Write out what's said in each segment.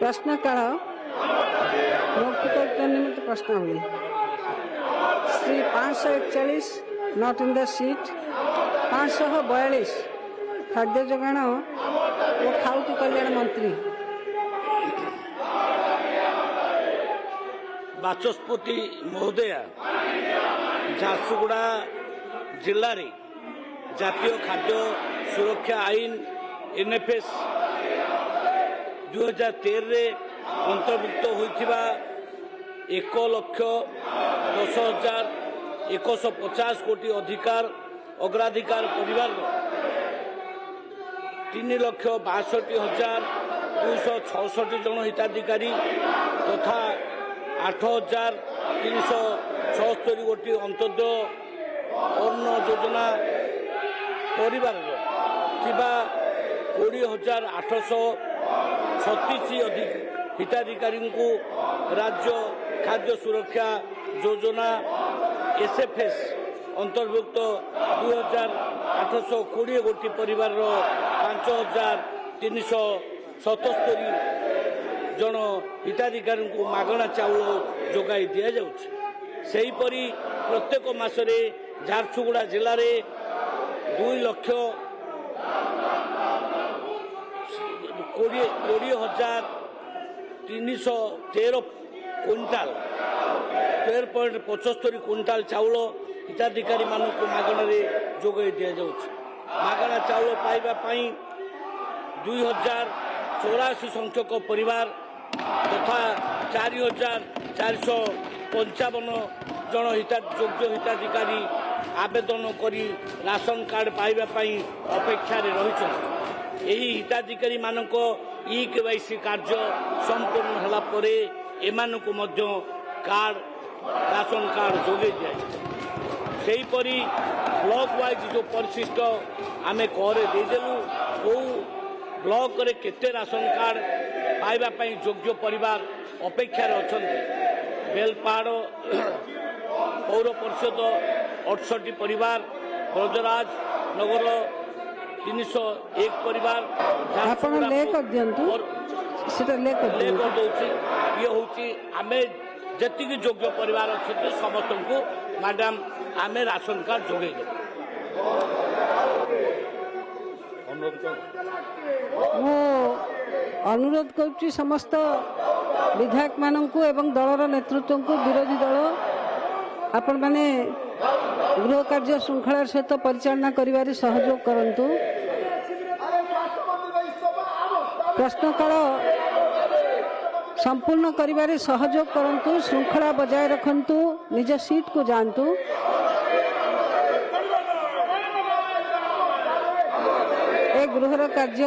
प्रश्नकाल मौखिक निमित्त प्रश्नावली Shri 541 not in the seat 542 खाद्य जोगाण और खाउटी कल्याण मंत्री बाचस्पति महोदया झारसुगुड़ा जिले में जातीय खाद्य सुरक्षा आईन एनएफएस 2013 अंतर्भुक्त होइथिबा 1,10,150 कोटी अधिकार अग्राधिकार परिवार 3,62,266 जन हिताधिकारी तथा 8,376 कोटी अंत्योदय अन्न योजना परिवार 20,836 हिताधिकारी को राज्य खाद्य सुरक्षा योजना एसएफएस अंतर्भुक्त 2,820 कोटी परिवार 5,377 जन हिताधिकारी को मागणा चाउल जोगाई दि जाउछि। सेहीपरि प्रत्येक मासरे झारसुगुड़ा जिले में 2,20,313 क्विंटाल 13.75 क्विंटाल चाउल हिताधिकारी मानक मागण जोगाई दि जाउछि। मागणा चाउल पाइबा पई 2,084 संख्यक परिवार तथा 4,455 जन योग्य हिताधिकारी आवेदन करी राशन कार्ड पाइबा पई अपेक्षा रही। यही हिताधिकारी मानक केवाईसी कार्य संपूर्ण होला परे एमानकु मध्य कार्ड राशन कार्ड जोगे दिया। सेहीपरि ब्लॉक वाइज जो परिशिष्ट आमे करे देदेलु को ब्लॉक रे केते राशन कार्ड पाइबा पई योग्य परिवार अपेक्षा अछंती। बेलपाड़ पौर परिषद 68 परिवार ब्रजराज नगर 301 परिवार ये हूँ आम जी योग्य परिवार अच्छे समस्त को मैडम आम राशन कार्ड जोगे अनुरोध करुच्ची समस्त विधायक मानक एवं दलर नेतृत्व को विरोधी दल आपण माने गृह कार्य श्रृंखला सहित परिचालना करिवारे सहयोग करंतु। प्रश्नकाल संपूर्ण करिवारे सहयोग करंतु। श्रृंखला बजाय रखंतु। निज सीट को जानतु। ए गृहर कार्य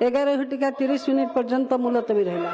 11:30 पर्यंत मुलतवी रहिला।